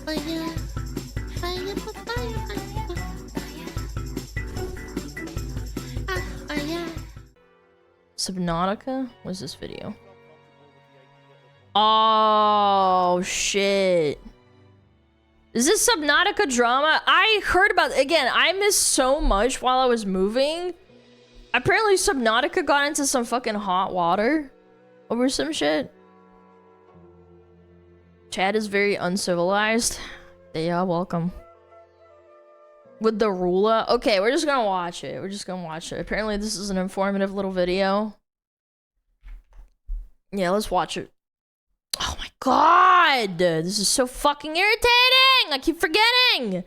Fire. Fire, fire, fire. Subnautica? What's this video? Oh shit. Is this Subnautica drama? I heard about, again, I missed so much while I was moving. Apparently Subnautica got into some fucking hot water over some shit. Chad is very uncivilized. They are welcome. With the EULA. Okay, we're just gonna watch it. We're just gonna watch it. Apparently this is an informative little video. Yeah, let's watch it. Oh my god! This is so fucking irritating! I keep forgetting!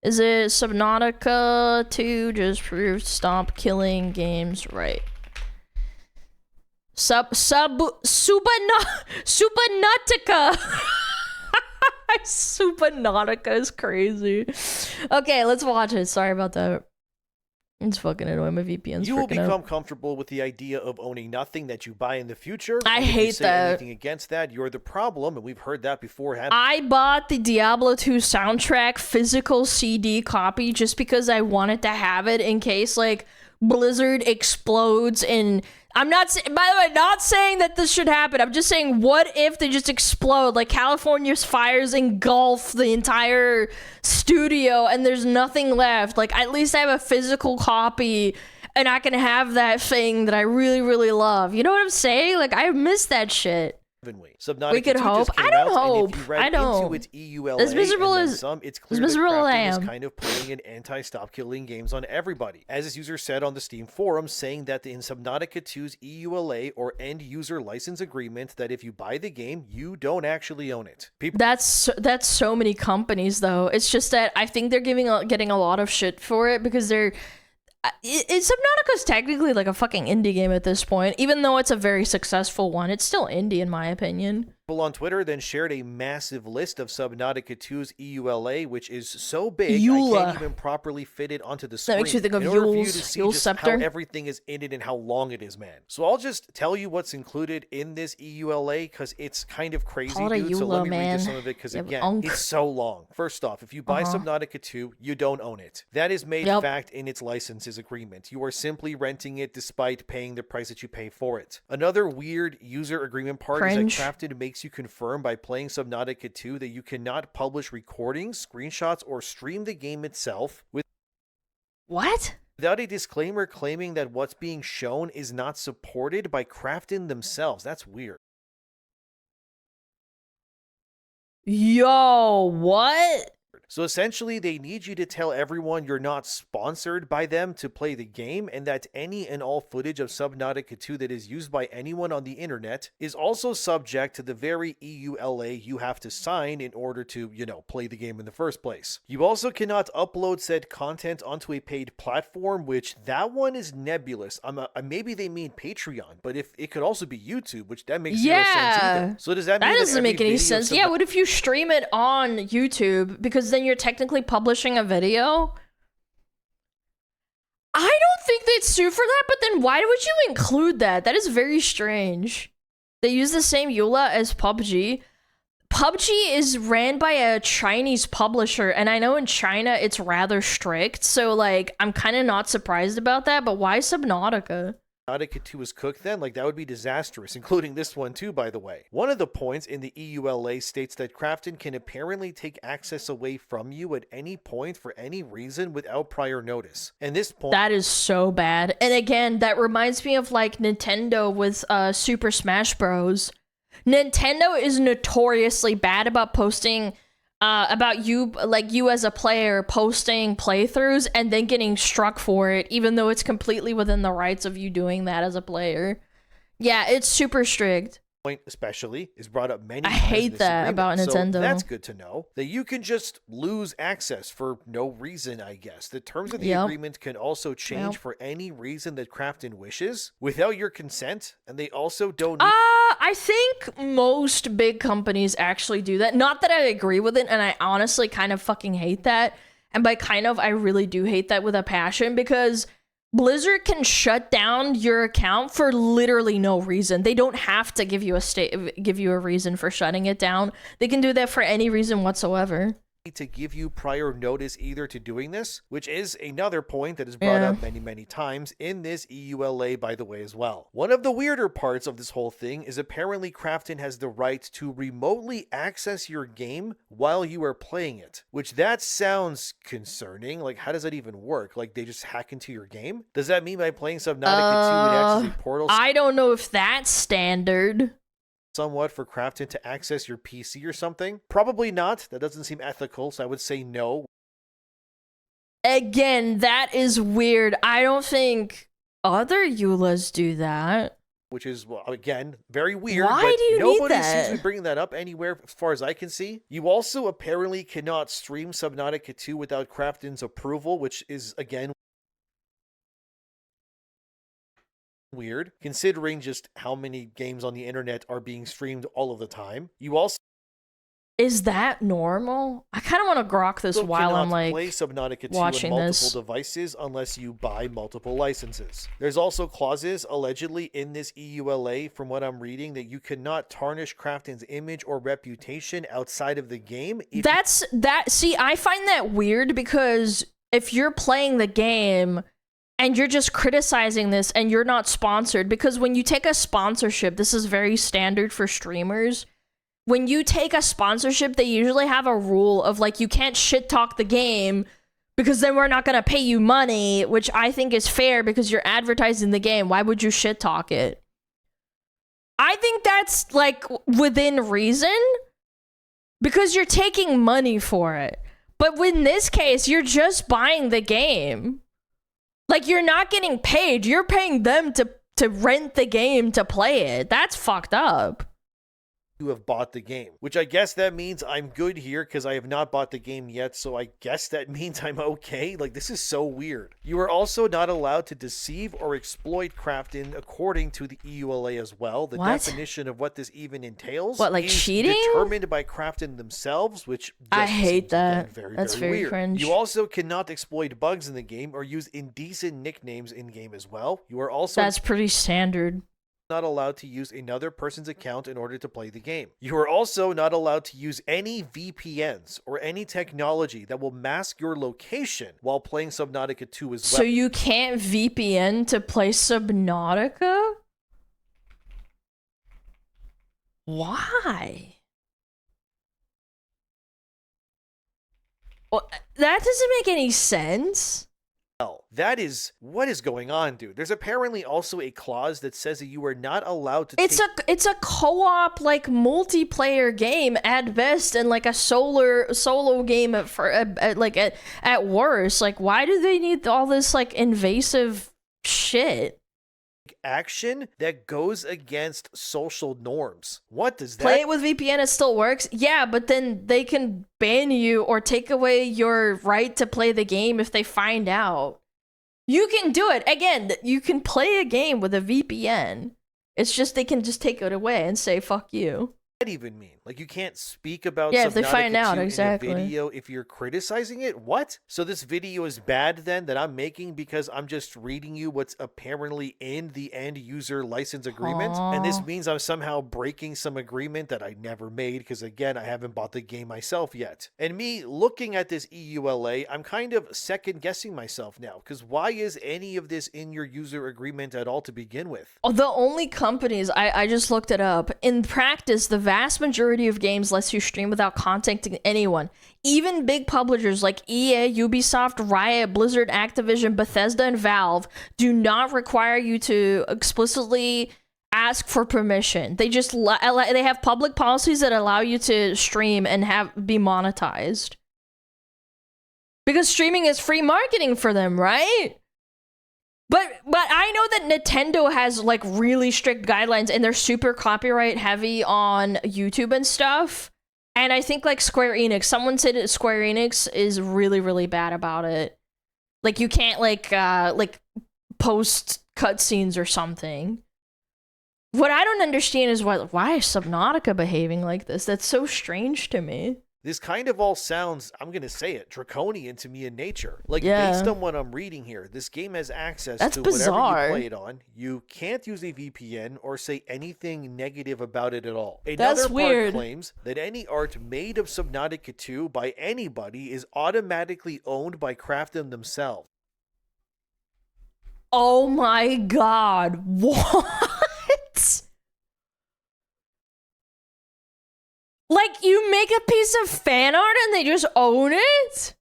Is it Subnautica 2 just proved stop killing games right? Subnautica! Subnautica is crazy. Okay, let's watch it. Sorry about that. It's fucking annoying. My VPN's You will freaking out. become comfortable with the idea of owning nothing that you buy in the future. I And if hate you say that. anything against that, you're the problem, and we've heard that before. I bought the Diablo 2 soundtrack physical CD copy just because I wanted to have it in case, like, Blizzard explodes and... I'm not, by the way, not saying that this should happen. I'm just saying, what if they just explode? Like, California's fires engulf the entire studio and there's nothing left. Like, at least I have a physical copy and I can have that thing that I really, really love. You know what I'm saying? Like, I miss that shit. Subnautica We could 2 hope. just came I don't out, and hope. if you read I don't. into its EULA As miserable and then as some, it's as clear that miserable as I Crafton is am. kind of putting an anti-stop killing games on everybody. As this user said on the Steam forum, saying that in Subnautica 2's EULA or end user license agreement, that if you buy the game, you don't actually own it. People That's so many companies though. It's just that I think they're getting a lot of shit for it because they're. Subnautica's technically like a fucking indie game at this point, even though it's a very successful one. It's still indie in my opinion. on Twitter then shared a massive list of Subnautica 2's EULA, which is so big I EULA. can't even properly fit it onto the screen. That makes you think of in order for you to Yule's see Yule just how Scepter. everything is in it and how long it is, man. So I'll just tell you what's included in this EULA because it's kind of crazy, Call it a dude. So let EULA, me read you man. some of it because, You have again, unk. it's so long. First off, if you buy Uh-huh. Subnautica 2, you don't own it. That is made Yep. fact in its licenses agreement. You are simply renting it despite paying the price that you pay for it. Another weird user agreement part Cringe. is that Crafted makes you confirm by playing Subnautica 2 that you cannot publish recordings, screenshots, or stream the game itself What? without a disclaimer claiming that what's being shown is not supported by Crafton themselves. That's weird. Yo, what? So essentially, they need you to tell everyone you're not sponsored by them to play the game, and that any and all footage of Subnautica 2 that is used by anyone on the internet is also subject to the very EULA you have to sign in order to, play the game in the first place. You also cannot upload said content onto a paid platform, which that one is nebulous. Maybe they mean Patreon, but if it could also be YouTube, which that makes zero sense either. So does that mean That doesn't every make any video of sense. Yeah, what if you stream it on YouTube? Because then you're technically publishing a video? I don't think they'd sue for that, but then why would you include that? That is very strange. They use the same EULA as PUBG. PUBG is ran by a Chinese publisher, and I know in China it's rather strict, so like I'm kind of not surprised about that, but why Subnautica? Subnautica 2 is cooked then, like that would be disastrous, including this one too, by the way. One of the points in the EULA states that Crafton can apparently take access away from you at any point for any reason without prior notice. And this point... That is so bad. And again, that reminds me of like Nintendo with Super Smash Bros. Nintendo is notoriously bad about posting about you as a player posting playthroughs and then getting struck for it, even though it's completely within the rights of you doing that as a player. Yeah, it's super strict. Point especially is brought up many I times in hate this that agreement. about So Nintendo. that's good to know. That you can just lose access for no reason, I guess. The terms of the Yep. agreement can also change Yep. for any reason that Crafton wishes without your consent, and they also don't need I think most big companies actually do that. Not that I agree with it, and I honestly kind of fucking hate that. And by kind of, I really do hate that with a passion, because Blizzard can shut down your account for literally no reason. They don't have to give you a reason for shutting it down. They can do that for any reason whatsoever. To give you prior notice either to doing this, which is another point that is brought up many times in this EULA, by the way, as well. One of the weirder parts of this whole thing is apparently Krafton has the right to remotely access your game while you are playing it, which that sounds concerning. Like, how does that even work? Like, they just hack into your game? Does that mean by playing Subnautica 2 it acts as a portal? I don't know if that's standard. Somewhat for Krafton to access your PC or something? Probably not. That doesn't seem ethical, so I would say no. Again, that is weird. I don't think other EULAs do that. Which is, well, again, very weird. Why but do you need nobody that? seems to be bringing that up anywhere as far as I can see. You also apparently cannot stream Subnautica 2 without Krafton's approval, which is, again, weird, considering just how many games on the internet are being streamed all of the time. You also is that normal? I kind of want to grok this while I'm like play Subnautica 2 watching on multiple this. devices unless you buy multiple licenses. There's also clauses allegedly in this EULA, from what I'm reading, that you cannot tarnish Krafton's image or reputation outside of the game. See, I find that weird because if you're playing the game and you're just criticizing this and you're not sponsored, because when you take a sponsorship, this is very standard for streamers. When you take a sponsorship, they usually have a rule of like, you can't shit talk the game because then we're not going to pay you money, which I think is fair because you're advertising the game. Why would you shit talk it? I think that's like within reason because you're taking money for it. But in this case, you're just buying the game. Like, you're not getting paid. You're paying them to rent the game to play it. That's fucked up. You have bought the game, which I guess that means I'm good here because I have not bought the game yet, so I guess that means I'm okay. Like, this is so weird. You are also not allowed to deceive or exploit Krafton according to the EULA as well. The definition of what this even entails is cheating? determined by Krafton themselves, which I hate that. Again, That's very weird. cringe. You also cannot exploit bugs in the game or use indecent nicknames in game as well. You are also That's pretty standard. Not allowed to use another person's account in order to play the game. You are also not allowed to use any VPNs or any technology that will mask your location while playing Subnautica 2 as well. So you can't VPN to play Subnautica? Why? Well, that doesn't make any sense. That is what is going on, dude. There's apparently also a clause that says that you are not allowed to it's a co-op like multiplayer game at best and like a solo game at worst. Like, why do they need all this like invasive shit? Action that goes against social norms. What does that? Play it with VPN, it still works. Yeah, but then they can ban you or take away your right to play the game if they find out. You can do it. Again, you can play a game with a VPN. It's just they can just take it away and say, fuck you. What does that even mean? Like, you can't speak about if they find out, 2 exactly. in a video if you're criticizing it? What? So this video is bad then that I'm making because I'm just reading you what's apparently in the end user license agreement? And this means I'm somehow breaking some agreement that I never made because, again, I haven't bought the game myself yet. And me looking at this EULA, I'm kind of second guessing myself now because why is any of this in your user agreement at all to begin with? The only companies, I just looked it up. In practice, the vast majority of games lets you stream without contacting anyone. Even big publishers like EA, Ubisoft, Riot, Blizzard, Activision, Bethesda, and Valve do not require you to explicitly ask for permission. They just they have public policies that allow you to stream and be monetized. Because streaming is free marketing for them, right? But I know that Nintendo has like really strict guidelines and they're super copyright heavy on YouTube and stuff. And I think like Square Enix, someone said that Square Enix is really, really bad about it. Like you can't like post cutscenes or something. What I don't understand is why is Subnautica behaving like this? That's so strange to me. This kind of all sounds, I'm going to say it, draconian to me in nature. Like, Yeah. based on what I'm reading here, this game has access That's to bizarre. whatever you play it on. You can't use a VPN or say anything negative about it at all. That's Another part weird. claims that any art made of Subnautica 2 by anybody is automatically owned by Krafton themselves. Oh my god, what? Like, you make a piece of fan art and they just own it?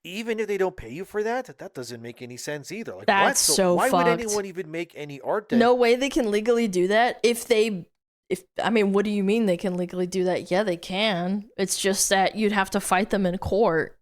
Even if they don't pay you for that, that doesn't make any sense either. Like, That's so why would fucked. anyone even make any art that No way they can legally do that. I mean, what do you mean they can legally do that? Yeah, they can. It's just that you'd have to fight them in court.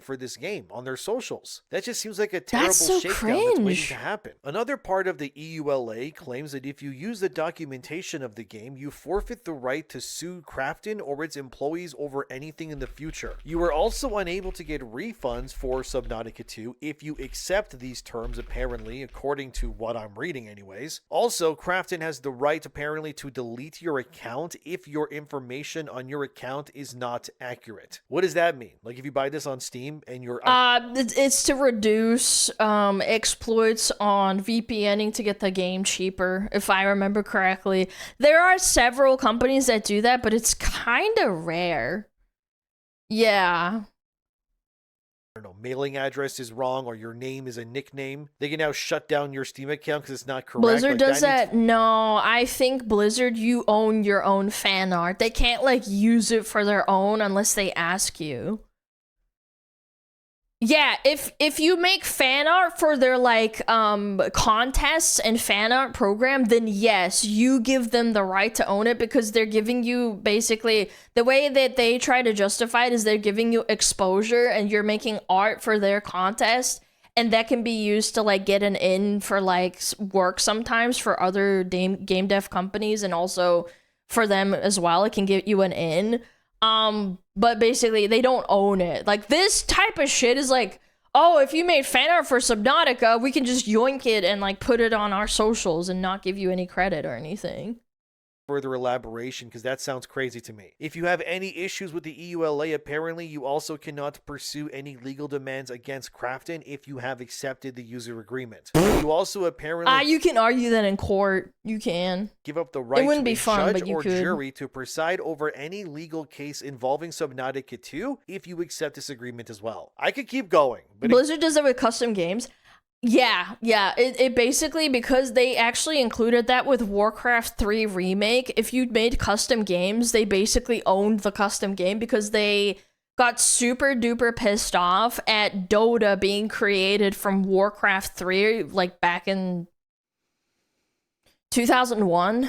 for this game on their socials? That just seems like a terrible so shakedown that's waiting cringe. to happen. Another part of the EULA claims that if you use the documentation of the game, you forfeit the right to sue Krafton or its employees over anything in the future. You are also unable to get refunds for Subnautica 2 if you accept these terms, apparently, according to what I'm reading anyways. Also, Krafton has the right, apparently, to delete your account if your information on your account is not accurate. What does that mean? Like, if you buy this on Steam and you're... It's to reduce exploits on VPNing to get the game cheaper, if I remember correctly. There are several companies that do that, but it's kind of rare. Yeah. I don't know, mailing address is wrong or your name is a nickname, they can now shut down your Steam account because it's not correct. Blizzard Like, does that? No, I think Blizzard, you own your own fan art. They can't, like, use it for their own unless they ask you. Yeah, if you make fan art for their, like, contests and fan art program, then yes, you give them the right to own it because they're giving you, basically, the way that they try to justify it is they're giving you exposure and you're making art for their contest, and that can be used to, like, get an in for, like, work sometimes for other game dev companies, and also for them as well. It can get you an in. But basically, they don't own it. Like, this type of shit is like, oh, if you made fan art for Subnautica, we can just yoink it and, like, put it on our socials and not give you any credit or anything. Further elaboration, because that sounds crazy to me. If you have any issues with the EULA, apparently you also cannot pursue any legal demands against Krafton if you have accepted the user agreement. You also apparently You can argue that in court. You can. give up the right wouldn't to be a fun, judge but you or could. jury to preside over any legal case involving Subnautica 2 if you accept this agreement as well. I could keep going, but Blizzard does that with custom games. Yeah. It basically, because they actually included that with Warcraft 3 Remake, if you made custom games, they basically owned the custom game because they got super duper pissed off at Dota being created from Warcraft 3, like back in 2001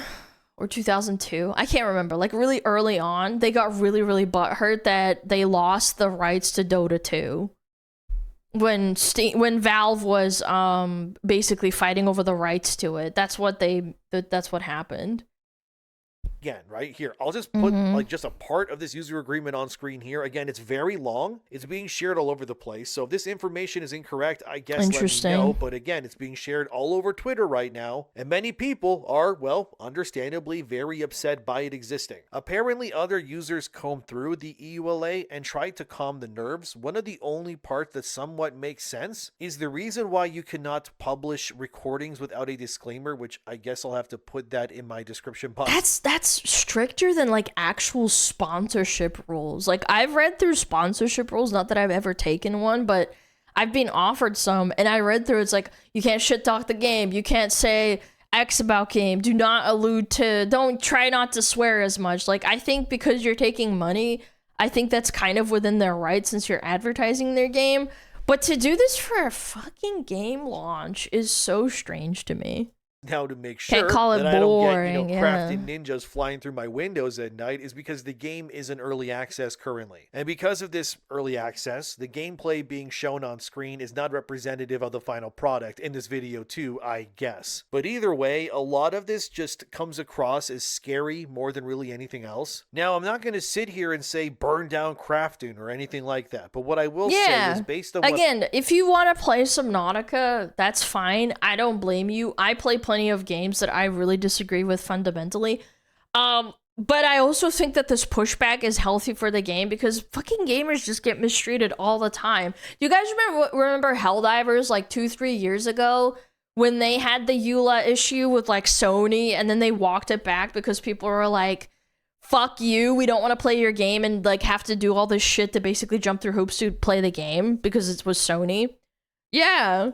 or 2002. I can't remember. Like, really early on, they got really, really butthurt that they lost the rights to Dota 2. When Valve was basically fighting over the rights to it. That's what happened. again, right here, I'll just put like just a part of this user agreement on screen here. Again, it's very long. It's being shared all over the place. So if this information is incorrect, I guess let me know. But again, it's being shared all over Twitter right now. And many people are, well, understandably very upset by it existing. Apparently, other users combed through the EULA and tried to calm the nerves. One of the only parts that somewhat makes sense is the reason why you cannot publish recordings without a disclaimer, which I guess I'll have to put that in my description box. That's stricter than like actual sponsorship rules. Like, I've read through sponsorship rules, not that I've ever taken one, but I've been offered some, and I read through, it's like, you can't shit talk the game, you can't say X about game, do not allude to, don't try not to swear as much. Like, I think because you're taking money, I think that's kind of within their rights since you're advertising their game. But to do this for a fucking game launch is so strange to me. Now to make sure call it that boring, I don't get, crafty ninjas flying through my windows at night is because the game is in early access currently. And because of this early access, the gameplay being shown on screen is not representative of the final product in this video too, I guess. But either way, a lot of this just comes across as scary more than really anything else. Now, I'm not going to sit here and say burn down Krafton or anything like that, but what I will say is based on Again, if you want to play Subnautica, that's fine. I don't blame you. I play plenty of games that I really disagree with fundamentally. But I also think that this pushback is healthy for the game because fucking gamers just get mistreated all the time. You guys remember Helldivers like 2-3 years ago when they had the EULA issue with like Sony and then they walked it back because people were like, fuck you, we don't want to play your game and like have to do all this shit to basically jump through hoops to play the game because it was Sony. Yeah.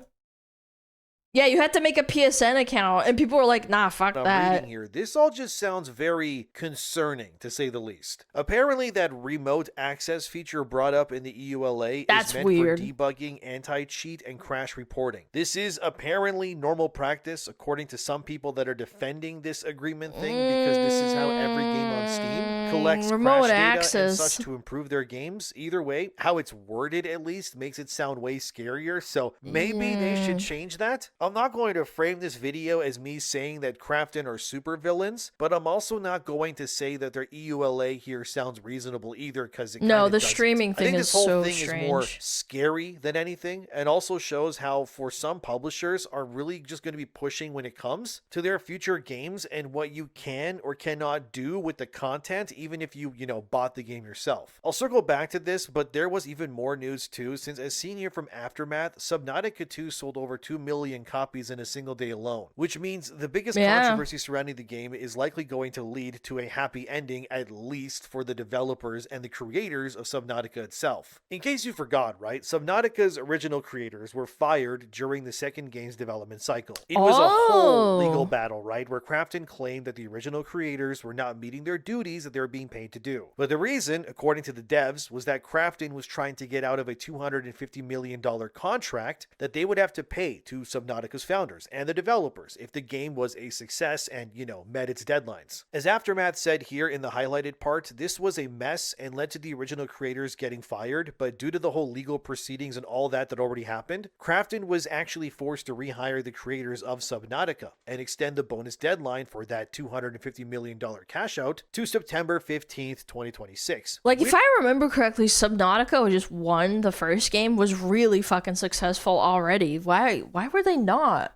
Yeah, you had to make a PSN account, and people were like, nah, fuck I'm that. reading here. This all just sounds very concerning, to say the least. Apparently, that remote access feature brought up in the EULA That's is meant weird. for debugging, anti-cheat, and crash reporting. This is apparently normal practice, according to some people that are defending this agreement thing, because this is how every game on Steam collects remote crash data access. and such to improve their games. Either way, how it's worded at least makes it sound way scarier, so maybe they should change that. I'm not going to frame this video as me saying that Crafton are super villains, but I'm also not going to say that their EULA here sounds reasonable either, because it No, the doesn't. streaming I think thing this is whole so thing is more strange. scary than anything, and also shows how for some publishers are really just going to be pushing when it comes to their future games and what you can or cannot do with the content, even if you bought the game yourself. I'll circle back to this, but there was even more news too, since as seen here from Aftermath, Subnautica 2 sold over 2 million copies in a single day alone, which means the biggest controversy surrounding the game is likely going to lead to a happy ending, at least for the developers and the creators of Subnautica itself. In case you forgot, right, Subnautica's original creators were fired during the second game's development cycle. It was a whole legal battle, right, where Crafton claimed that the original creators were not meeting their duties that they were being paid to do. But the reason, according to the devs, was that Crafton was trying to get out of a $250 million contract that they would have to pay to Subnautica's founders and the developers if the game was a success and, met its deadlines. As Aftermath said here in the highlighted part, this was a mess and led to the original creators getting fired, but due to the whole legal proceedings and all that already happened, Crafton was actually forced to rehire the creators of Subnautica and extend the bonus deadline for that $250 million cash out to September 15th, 2026. Like, if I remember correctly, Subnautica just won the first game, was really fucking successful already. Why were they not?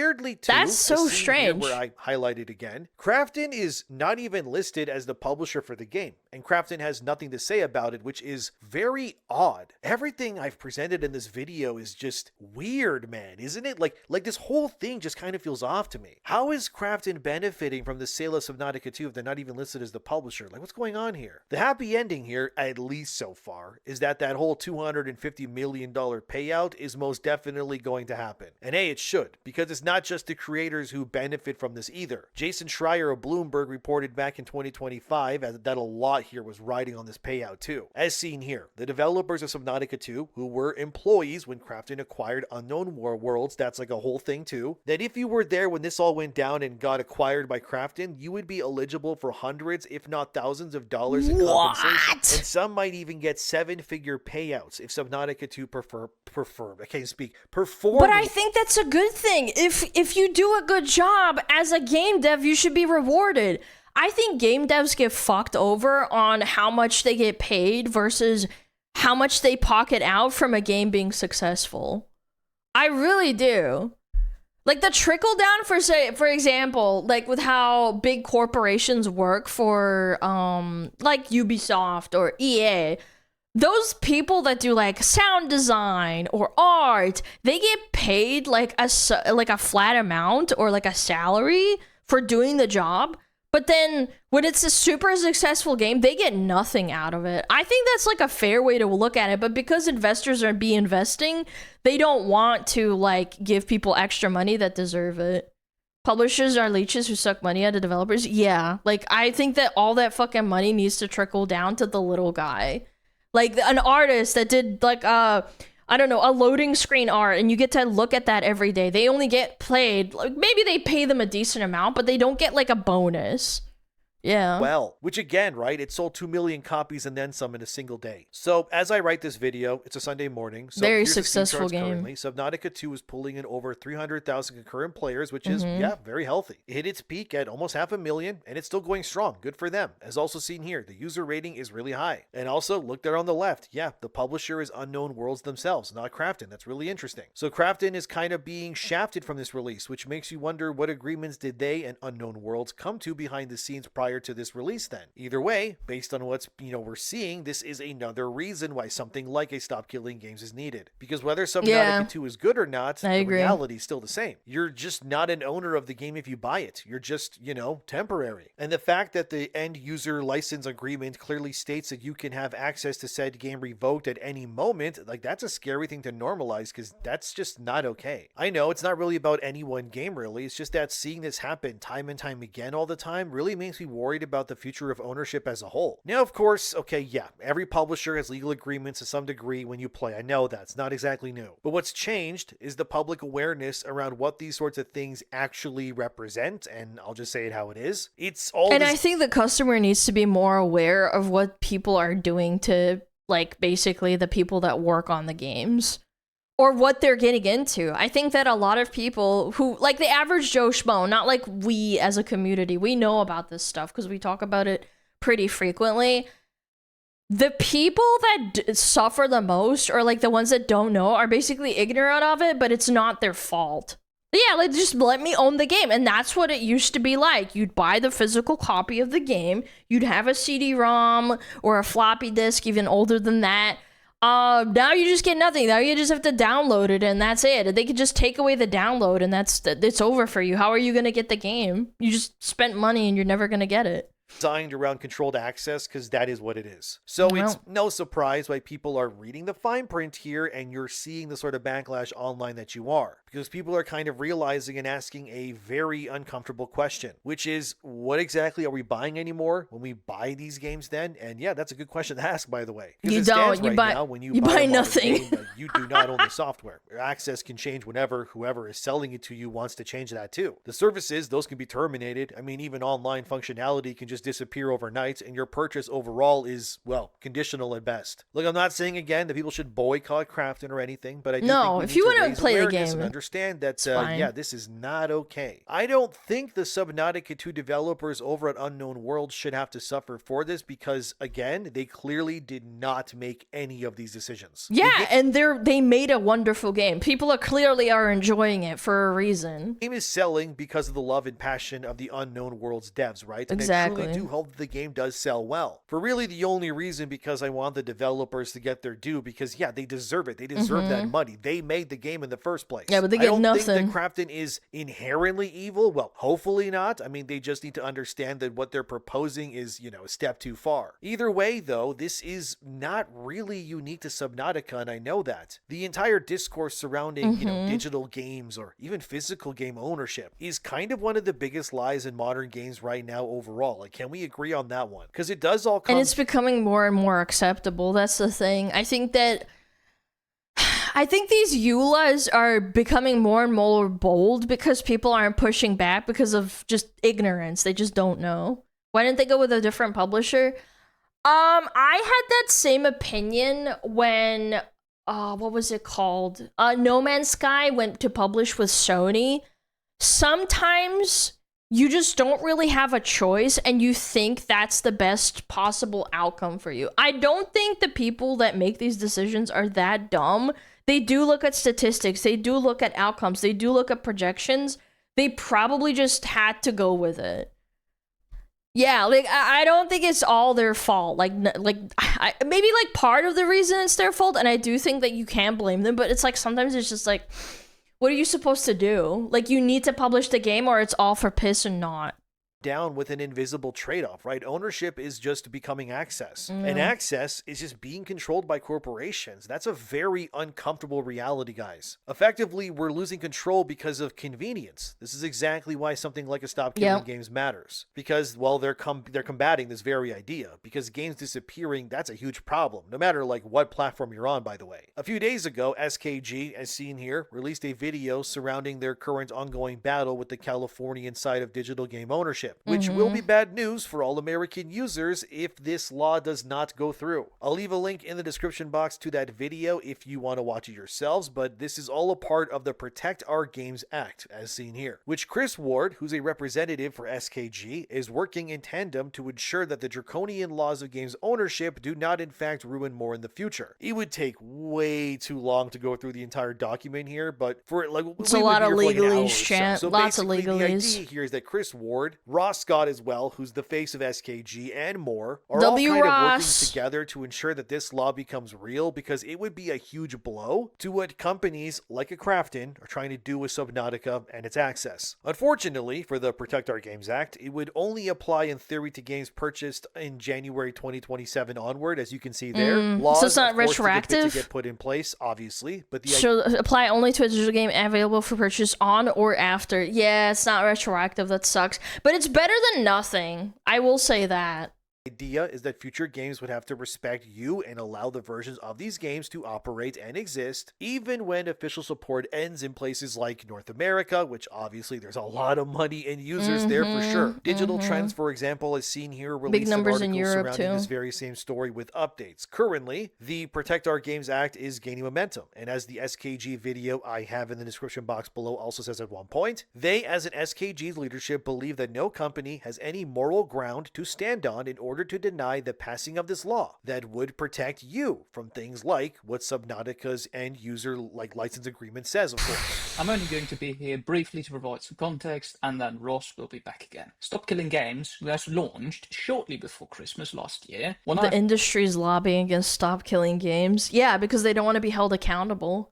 Weirdly, too, that's so as seen strange. here where I highlighted again, Crafton is not even listed as the publisher for the game, and Crafton has nothing to say about it, which is very odd. Everything I've presented in this video is just weird, man, isn't it? Like this whole thing just kind of feels off to me. How is Crafton benefiting from the sale of Subnautica 2 if they're not even listed as the publisher? Like, what's going on here? The happy ending here, at least so far, is that whole $250 million payout is most definitely going to happen. And hey, it should, because it's not just the creators who benefit from this either. Jason Schreier of Bloomberg reported back in 2025 that a lot here was riding on this payout too. As seen here, the developers of Subnautica 2, who were employees when Crafton acquired Unknown Worlds, that's like a whole thing too, that if you were there when this all went down and got acquired by Crafton, you would be eligible for hundreds, if not thousands of dollars in compensation. And some might even get 7-figure payouts if Subnautica 2 performed. But I think that's a good thing. If you do a good job as a game dev, you should be rewarded. I think game devs get fucked over on how much they get paid versus how much they pocket out from a game being successful. I really do. Like the trickle down for example, like with how big corporations work for like Ubisoft or EA, those people that do like sound design or art, they get paid like a flat amount or like a salary for doing the job. But then when it's a super successful game, they get nothing out of it. I think that's like a fair way to look at it. But because investors are investing, they don't want to like give people extra money that deserve it. Publishers are leeches who suck money out of developers. Yeah, like I think that all that fucking money needs to trickle down to the little guy. Like an artist that did like a loading screen art, and you get to look at that every day. They only get paid, like maybe they pay them a decent amount, but they don't get like a bonus. Yeah. Well, which again, right, it sold 2 million copies and then some in a single day. So as I write this video, it's a Sunday morning. So very here's the Steam successful charts game. currently. Subnautica 2 is pulling in over 300,000 concurrent players, which is, very healthy. It hit its peak at almost 500,000, and it's still going strong. Good for them. As also seen here, the user rating is really high. And also, look there on the left. Yeah, the publisher is Unknown Worlds themselves, not Crafton. That's really interesting. So Crafton is kind of being shafted from this release, which makes you wonder what agreements did they and Unknown Worlds come to behind the scenes prior prior to this release then. Either way, based on what's, we're seeing, this is another reason why something like a Stop Killing Games is needed. Because whether Subnautica 2 is good or not, the reality is still the same. You're just not an owner of the game if you buy it. You're just, temporary. And the fact that the end user license agreement clearly states that you can have access to said game revoked at any moment, like that's a scary thing to normalize because that's just not okay. I know it's not really about any one game really, it's just that seeing this happen time and time again all the time really makes me worried about the future of ownership as a whole. Now, of course, okay, yeah, every publisher has legal agreements to some degree when you play. I know that's not exactly new. But what's changed is the public awareness around what these sorts of things actually represent, and I'll just say it how it is. It's all I think the customer needs to be more aware of what people are doing to, like, basically the people that work on the games. Or what they're getting into. I think that a lot of people who, like the average Joe Schmo, not like we as a community, we know about this stuff because we talk about it pretty frequently. The people that suffer the most, or like the ones that don't know, are basically ignorant of it, but it's not their fault. Yeah, like just let me own the game. And that's what it used to be like. You'd buy the physical copy of the game, you'd have a CD-ROM or a floppy disk, even older than that. Now you just get nothing. Now you just have to download it and that's it. They could just take away the download and it's over for you. How are you going to get the game? You just spent money and you're never going to get it. Designed around controlled access because that is what it is. So it's no surprise why people are reading the fine print here and you're seeing the sort of backlash online that you are. Because people are kind of realizing and asking a very uncomfortable question, which is, what exactly are we buying anymore when we buy these games then? And yeah, that's a good question to ask, by the way. You don't. You buy, when you buy nothing. Game, you do not own the software. Your access can change whenever whoever is selling it to you wants to change that too. The services, those can be terminated. I mean, even online functionality can just disappear overnight, and your purchase overall is, well, conditional at best. Look, I'm not saying again that people should boycott crafting or anything, but I do think if you want to play the game, understand that yeah, this is not okay. I don't think the Subnautica 2 developers over at Unknown Worlds should have to suffer for this because, again, they clearly did not make any of these decisions. Yeah, and they made a wonderful game. People clearly are enjoying it for a reason. The game is selling because of the love and passion of the Unknown Worlds devs, right? And exactly. I truly do hope that the game does sell well. For really the only reason, because I want the developers to get their due, because yeah, they deserve it. They deserve that money. They made the game in the first place. Yeah, but they get nothing. I don't think that Crafton is inherently evil. Well, hopefully not. I mean, they just need to understand that what they're proposing is, a step too far. Either way, though, this is not really unique to Subnautica, and I know that. The entire discourse surrounding, digital games or even physical game ownership is kind of one of the biggest lies in modern games right now overall. Like, can we agree on that one? Because it does all come... And it's becoming more and more acceptable. That's the thing. I think these EULAs are becoming more and more bold because people aren't pushing back because of just ignorance. They just don't know. Why didn't they go with a different publisher? I had that same opinion when, what was it called? No Man's Sky went to publish with Sony. Sometimes you just don't really have a choice and you think that's the best possible outcome for you. I don't think the people that make these decisions are that dumb. They do look at statistics. They do look at outcomes. They do look at projections. They probably just had to go with it. Yeah, like, I don't think it's all their fault. Maybe like part of the reason it's their fault, and I do think that you can blame them, but it's like sometimes it's just like, what are you supposed to do? Like, you need to publish the game or it's all for piss and not. Down with an invisible trade-off, right? Ownership is just becoming access. And access is just being controlled by corporations. That's a very uncomfortable reality, guys. Effectively, we're losing control because of convenience. This is exactly why something like a Stop Killing Games matters. Because, well, they're combating this very idea. Because games disappearing, that's a huge problem. No matter, like, what platform you're on, by the way. A few days ago, SKG, as seen here, released a video surrounding their current ongoing battle with the Californian side of digital game ownership, which will be bad news for all American users if this law does not go through. I'll leave a link in the description box to that video if you want to watch it yourselves, but this is all a part of the Protect Our Games Act, as seen here, which Chris Ward, who's a representative for SKG, is working in tandem to ensure that the draconian laws of games ownership do not in fact ruin more in the future. It would take way too long to go through the entire document here, but for like, it's a lot of legalese, chat. So lots of legalese. The legalese. idea here is that Chris Ward Ross Scott as well, who's the face of SKG, and more, are all W. kind of Ross. working together to ensure that this law becomes real, because it would be a huge blow to what companies like a Crafton are trying to do with Subnautica and its access. Unfortunately, for the Protect Our Games Act, it would only apply in theory to games purchased in January 2027 onward, as you can see there. Laws, so it's not of course, retroactive? to get put in place, obviously, but the So apply only to a digital game available for purchase on or after. Yeah, it's not retroactive. That sucks. But it's better than nothing. I will say that. idea is that future games would have to respect you and allow the versions of these games to operate and exist, even when official support ends in places like North America, which obviously there's a lot of money and users there for sure. Digital Trends, for example, is seen here, released numbers an in article Europe, surrounding too. this very same story with updates. Currently, the Protect Our Games Act is gaining momentum, and as the SKG video I have in the description box below also says at one point, they, as an SKG's leadership, believe that no company has any moral ground to stand on in order to deny the passing of this law that would protect you from things like what Subnautica's end user license agreement says, of course. I'm only going to be here briefly to provide some context, and then Ross will be back again. Stop Killing Games was launched shortly before Christmas last year. The industry's lobbying against Stop Killing Games. Yeah, because they don't want to be held accountable.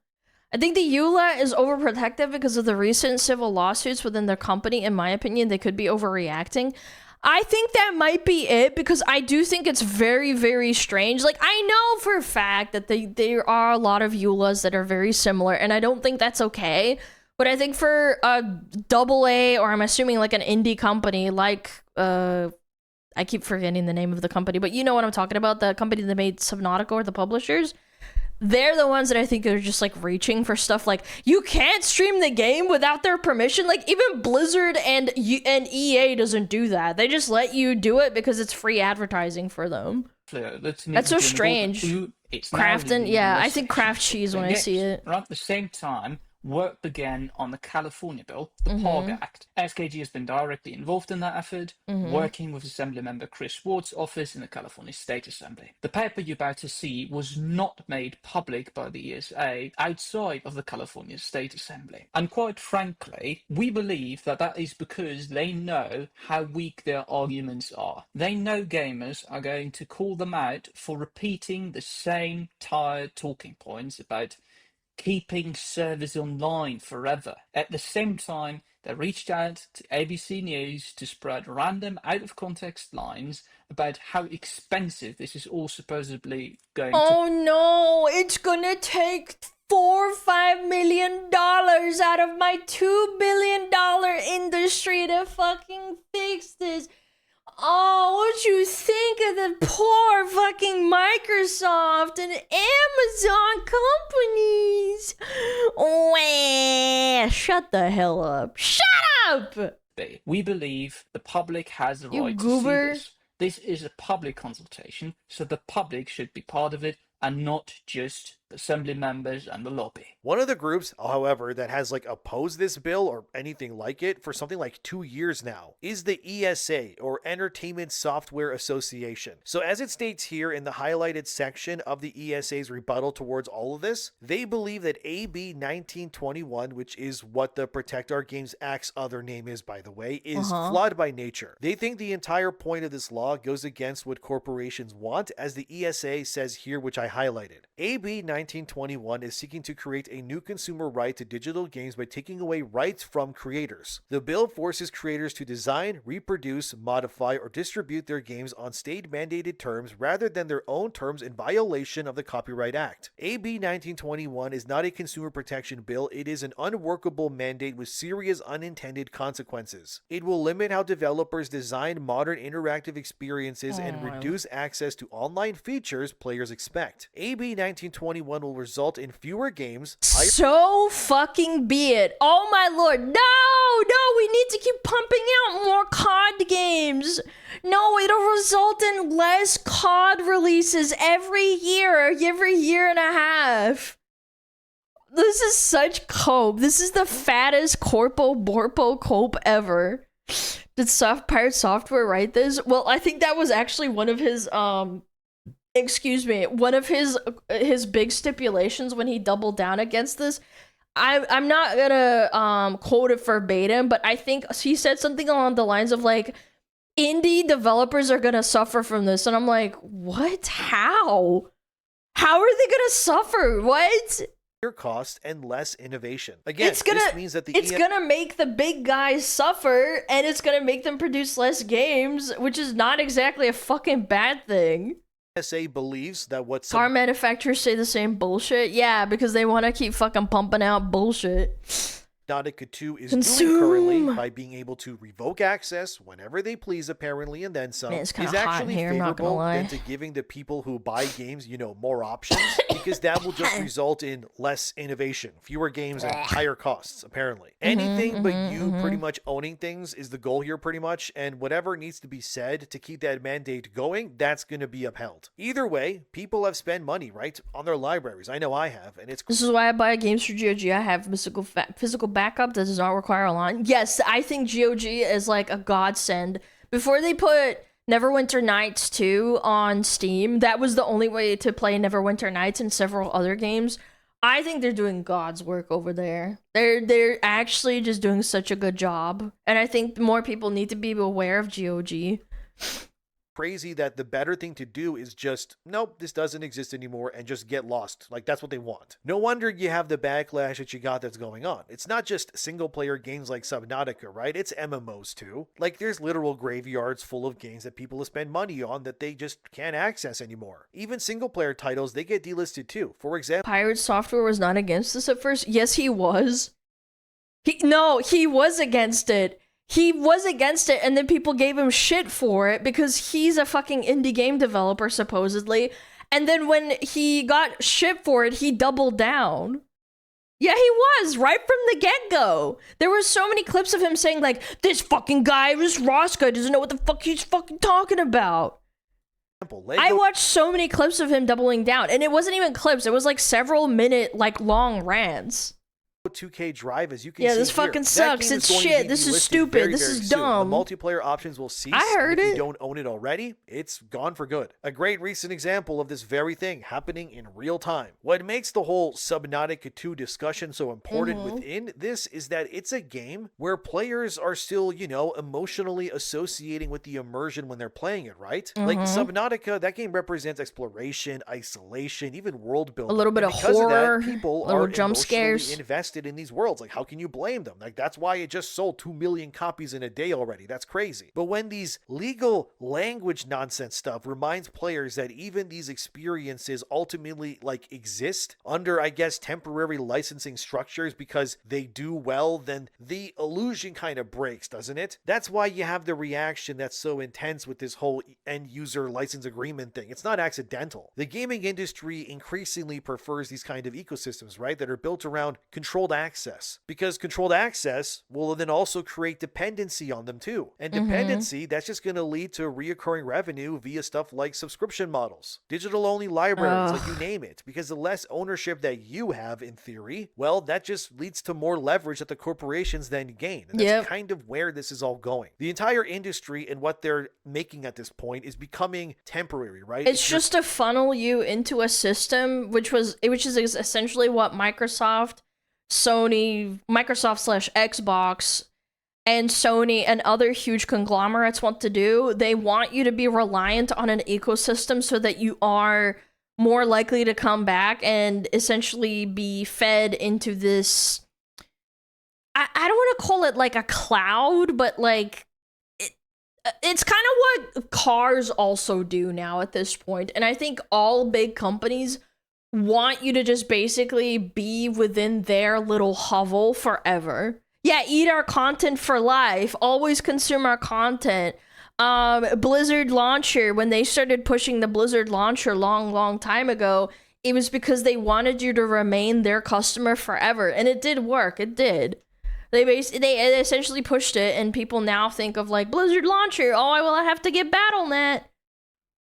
I think the EULA is overprotective because of the recent civil lawsuits within their company. In my opinion, they could be overreacting. I think that might be it, because I do think it's very, very strange. Like, I know for a fact that there are a lot of EULAs that are very similar, and I don't think that's okay. But I think for a AA, or I'm assuming like an indie company, like, I keep forgetting the name of the company, but you know what I'm talking about, the company that made Subnautica, or the publishers, they're the ones that I think are just like reaching for stuff like, you can't stream the game without their permission. Like, even Blizzard and EA doesn't do that. They just let you do it because it's free advertising for them. That's so strange. Crafton, yeah, I think Craft Cheese when I see it. Around the same time, work began on the California bill, the POG Act. SKG has been directly involved in that effort, working with Assembly Member Chris Ward's office in the California State Assembly. The paper you're about to see was not made public by the ESA outside of the California State Assembly. And quite frankly, we believe that that is because they know how weak their arguments are. They know gamers are going to call them out for repeating the same tired talking points about keeping servers online forever. At the same time, they reached out to ABC News to spread random out-of-context lines about how expensive this is all supposedly going to. Oh no, it's gonna take $4 or $5 million out of my $2 billion industry to fucking fix this. Oh, what you think of the poor fucking Microsoft and Amazon companies? Wah, shut the hell up. Shut up! We believe the public has the You right goober. to see this. This is a public consultation, so the public should be part of it and not just the assembly members and the lobby. One of the groups, however, that has opposed this bill or anything like it for something like 2 years now is the ESA, or Entertainment Software Association. So as it states here in the highlighted section of the ESA's rebuttal towards all of this, they believe that AB 1921, which is what the Protect Our Games Act's other name is, by the way, is flawed by nature. They think the entire point of this law goes against what corporations want, as the ESA says here, which I highlighted. AB 1921 is seeking to create a new consumer right to digital games by taking away rights from creators. The bill forces creators to design, reproduce, modify, or distribute their games on state-mandated terms rather than their own terms, in violation of the Copyright Act. AB 1921 is not a consumer protection bill. It is an unworkable mandate with serious unintended consequences. It will limit how developers design modern interactive experiences and reduce access to online features players expect. AB 1921 will result in fewer games. So fucking be it. Oh my lord. No, we need to keep pumping out more COD games. No, it'll result in less COD releases every year and a half. This is such cope. This is the fattest corpo borpo cope ever. Did Pirate Software write this? Well, I think that was actually one of his one of his big stipulations when he doubled down against this. I'm not gonna quote it verbatim, but I think he said something along the lines of like, indie developers are gonna suffer from this, and I'm like, what? How are they gonna suffer? What? Cost and less innovation. Again, it's gonna, this means that it's gonna make the big guys suffer, and it's gonna make them produce less games, which is not exactly a fucking bad thing. ESA believes that what car manufacturers say the same bullshit. Yeah, because they want to keep fucking pumping out bullshit. Subnautica 2 is doing currently by being able to revoke access whenever they please, apparently, and then some, is actually favorable than to giving the people who buy games, you know, more options, because that will just result in less innovation, fewer games, and higher costs, apparently. Anything but you pretty much owning things is the goal here, pretty much, and whatever needs to be said to keep that mandate going, that's going to be upheld. Either way, people have spent money, right, on their libraries. I know I have, and it's... This is why I buy games for GOG. I have physical backup that does not require a line. Yes, I think GOG is like a godsend. Before they put Neverwinter Nights 2 on Steam, that was the only way to play Neverwinter Nights and several other games. I think they're doing God's work over there. They're actually just doing such a good job. And I think more people need to be aware of GOG. Crazy that the better thing to do is just, nope, this doesn't exist anymore, and just get lost. Like, that's what they want. No wonder you have the backlash that you got that's going on. It's not just single player games like Subnautica, right? It's MMOs too. Like, there's literal graveyards full of games that people spend money on that they just can't access anymore. Even single player titles, they get delisted too. For example, Pirate Software was not against this at first. Yes, he was. He was against it. He was against it, and then people gave him shit for it because he's a fucking indie game developer, supposedly. And then when he got shit for it, he doubled down. Yeah, he was, right from the get-go. There were so many clips of him saying, like, this fucking guy, this Ross guy, doesn't know what the fuck he's fucking talking about. I watched so many clips of him doubling down, and it wasn't even clips. It was, like, several minute, like, long rants. 2K drive, as you can see this fucking here. sucks. It's shit. This is stupid. This is dumb. The multiplayer options will cease. I heard it. If it. you don't own it already, it's gone for good. A great recent example of this very thing happening in real time. What makes the whole Subnautica 2 discussion so important within this is that it's a game where players are still, you know, emotionally associating with the immersion when they're playing it, right? Like Subnautica, that game represents exploration, isolation, even world building. A little bit of horror, people little are jump scares. Invested in these worlds. Like, how can you blame them? Like, that's why it just sold 2 million copies in a day already. That's crazy. But when these legal language nonsense stuff reminds players that even these experiences ultimately like exist under, I guess, temporary licensing structures because they do well, then the illusion kind of breaks, doesn't it? That's why you have the reaction that's so intense with this whole end user license agreement thing. It's not accidental. The gaming industry increasingly prefers these kind of ecosystems, right? That are built around controlled access, because controlled access will then also create dependency on them too. And dependency, that's just going to lead to reoccurring revenue via stuff like subscription models, digital only libraries, like you name it, because the less ownership that you have in theory, well, that just leads to more leverage that the corporations then gain. And that's kind of where this is all going. The entire industry and what they're making at this point is becoming temporary, right? It's just to funnel you into a system, which is essentially what Microsoft slash Xbox and Sony and other huge conglomerates want to do. They want you to be reliant on an ecosystem so that you are more likely to come back and essentially be fed into this. I don't want to call it like a cloud, but like it's kind of what cars also do now at this point. And I think all big companies want you to just basically be within their little hovel forever. Yeah, eat our content for life. Always consume our content. Blizzard Launcher, when they started pushing the Blizzard Launcher long time ago, it was because they wanted you to remain their customer forever. And it did work. It did. They essentially pushed it, and people now think of like Blizzard Launcher. Oh, I will have to get BattleNet.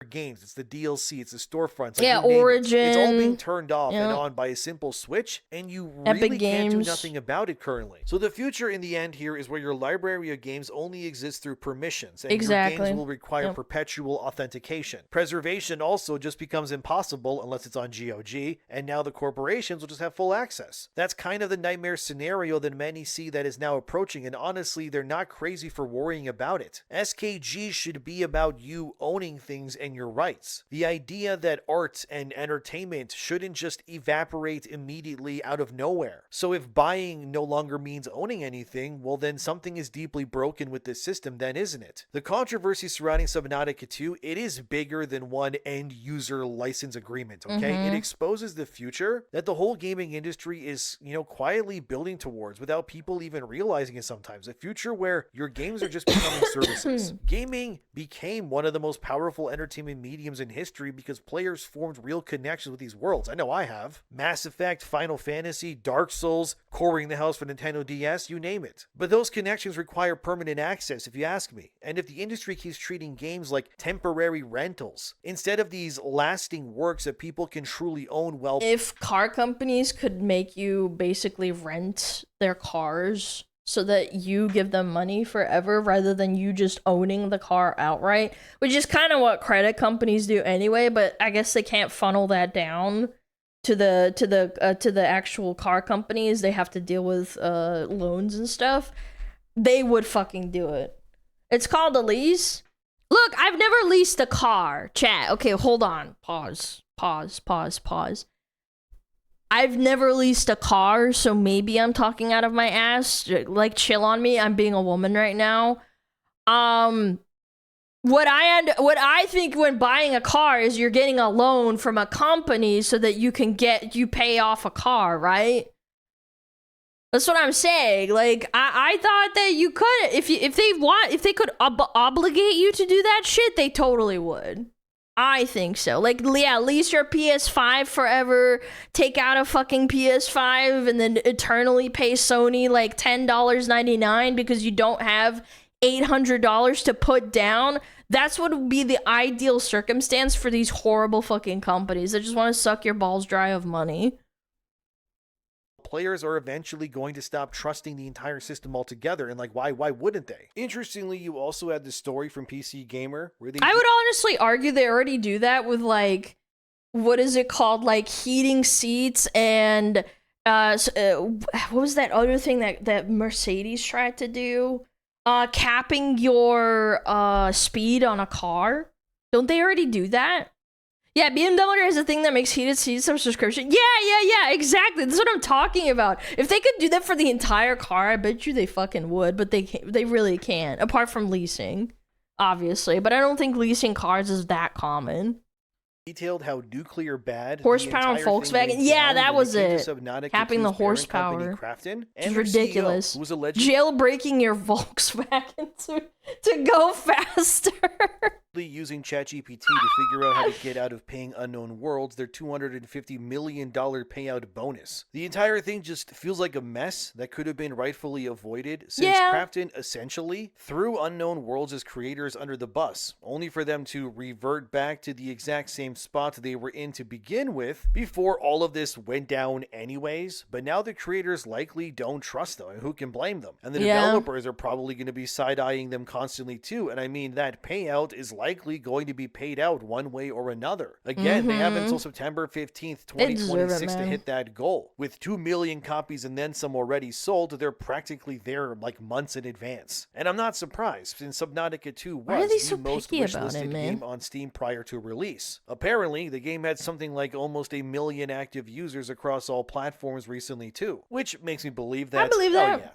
games, it's the DLC, it's the storefronts, Yeah, you name it. Origin. It's all being turned off and Yeah. on by a simple switch, and you Epic really can't do Games. nothing about it currently. So the future in the end here is where your library of games only exists through permissions, and your Exactly. games will require Yep. perpetual authentication. Preservation also just becomes impossible unless it's on GOG, and now the corporations will just have full access. That's kind of the nightmare scenario that many see that is now approaching, and honestly, they're not crazy for worrying about it. SKG should be about you owning things and your rights. The idea that art and entertainment shouldn't just evaporate immediately out of nowhere. So if buying no longer means owning anything, well then something is deeply broken with this system then, isn't it? The controversy surrounding Subnautica 2, it is bigger than one end user license agreement, okay? It exposes the future that the whole gaming industry is, quietly building towards without people even realizing it sometimes. A future where your games are just becoming services. Gaming became one of the most powerful entertainment mediums in history because players formed real connections with these worlds. I know I have. Mass Effect, Final Fantasy, Dark Souls, Coring the House for Nintendo DS, you name it. But those connections require permanent access, if you ask me. And if the industry keeps treating games like temporary rentals, instead of these lasting works that people can truly own, well, If car companies could make you basically rent their cars so that you give them money forever rather than you just owning the car outright, which is kind of what credit companies do anyway, but I guess they can't funnel that down to the actual car companies. They have to deal with loans and stuff. They would fucking do it. It's called a lease. Look, I've never leased a car. Chat. Okay, hold on. Pause. I've never leased a car, so maybe I'm talking out of my ass. Like, chill on me. I'm being a woman right now. What I think when buying a car is you're getting a loan from a company so that you pay off a car, right? That's what I'm saying. Like, I thought that you could, if they could obligate you to do that shit, they totally would. I think so. Like, yeah, lease your PS5 forever, take out a fucking PS5, and then eternally pay Sony like $10.99 because you don't have $800 to put down. That's what would be the ideal circumstance for these horrible fucking companies that just want to suck your balls dry of money. players are eventually going to stop trusting the entire system altogether, and like, why wouldn't they? Interestingly, you also had the story from PC Gamer where I would honestly argue they already do that with, like, what is it called, like heating seats and what was that other thing that Mercedes tried to do, capping your speed on a car. Don't they already do that? Yeah, BMW has a thing that makes heated seats a subscription. Yeah, exactly. That's what I'm talking about. If they could do that for the entire car, I bet you they fucking would, but they really can't, apart from leasing, obviously. But I don't think leasing cars is that common. Detailed how nuclear bad horsepower on Volkswagen. Yeah, that was it. Capping the horsepower. It's ridiculous. Jailbreaking your Volkswagen to go faster. Using ChatGPT to figure out how to get out of paying Unknown Worlds their $250 million payout bonus. The entire thing just feels like a mess that could have been rightfully avoided, since Krafton essentially threw Unknown Worlds' creators under the bus, only for them to revert back to the exact same spot they were in to begin with before all of this went down anyways. But now the creators likely don't trust them, and who can blame them? And the developers are probably going to be side-eyeing them constantly too, and I mean, that payout is likely going to be paid out one way or another. Again, they have until September 15th, 2026 to hit that goal. With 2 million copies and then some already sold, they're practically there like months in advance. And I'm not surprised, since Subnautica 2 was the most wishlisted game on Steam prior to release. Apparently, the game had something like almost 1 million active users across all platforms recently too, which makes me believe that,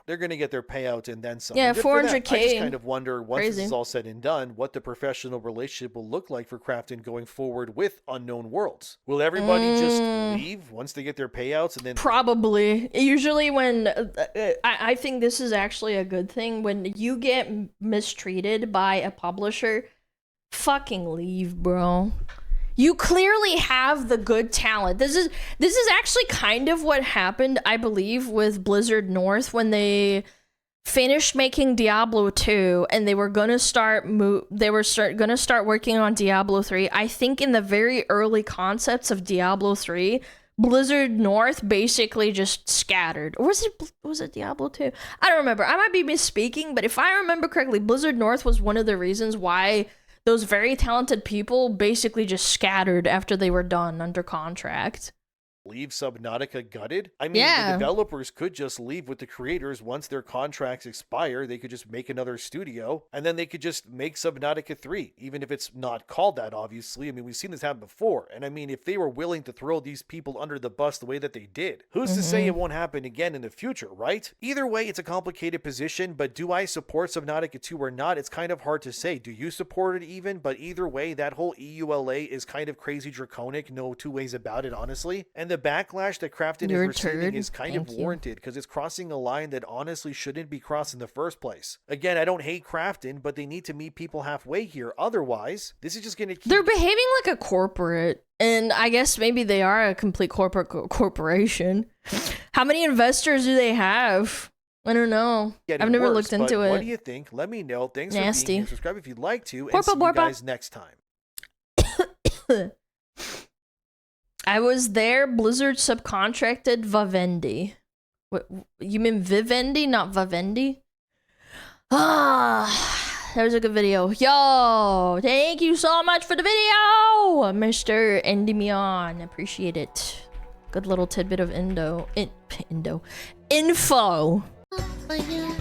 they're going to get their payout and then some. Yeah, 400K. I just kind of wonder, once this is all said and done, what the professional relationship will look like for Krafton going forward with Unknown Worlds. Will everybody just leave once they get their payouts and then... Probably. Usually when... I think this is actually a good thing. When you get mistreated by a publisher, fucking leave, bro. You clearly have the good talent. This is actually kind of what happened, I believe, with Blizzard North when they finished making Diablo 2 and they were gonna start gonna start working on Diablo 3. I think in the very early concepts of Diablo 3, Blizzard North basically just scattered. Or was it Diablo 2? I don't remember. I might be misspeaking, but if I remember correctly, Blizzard North was one of the reasons why those very talented people basically just scattered after they were done under contract. Leave Subnautica gutted? I mean, Yeah. the developers could just leave with the creators once their contracts expire. They could just make another studio, and then they could just make Subnautica 3, even if it's not called that, obviously. I mean, we've seen this happen before. And I mean, if they were willing to throw these people under the bus the way that they did, who's to say it won't happen again in the future, right? Either way, it's a complicated position, but do I support Subnautica 2 or not? It's kind of hard to say. Do you support it even? But either way, that whole EULA is kind of crazy draconic. No two ways about it, honestly. And the backlash that Crafton You're a is receiving turd. is kind Thank of you. warranted because it's crossing a line that honestly shouldn't be crossed in the first place. Again, I don't hate Crafton, but they need to meet people halfway here. Otherwise, this is just going to keep... They're behaving like a corporate, and I guess maybe they are a complete corporation. How many investors do they have? I don't know. getting I've never worse, looked into but it. What do you think? Let me know. Thanks for Nasty. being here. Subscribe if you'd like to, and Borpa, see you borpa. guys next time. I was there. Blizzard subcontracted Vivendi. What, you mean Vivendi, not Vivendi? Ah, that was a good video. Yo, thank you so much for the video, Mr. Endymion. Appreciate it. Good little tidbit of info. Oh, yeah.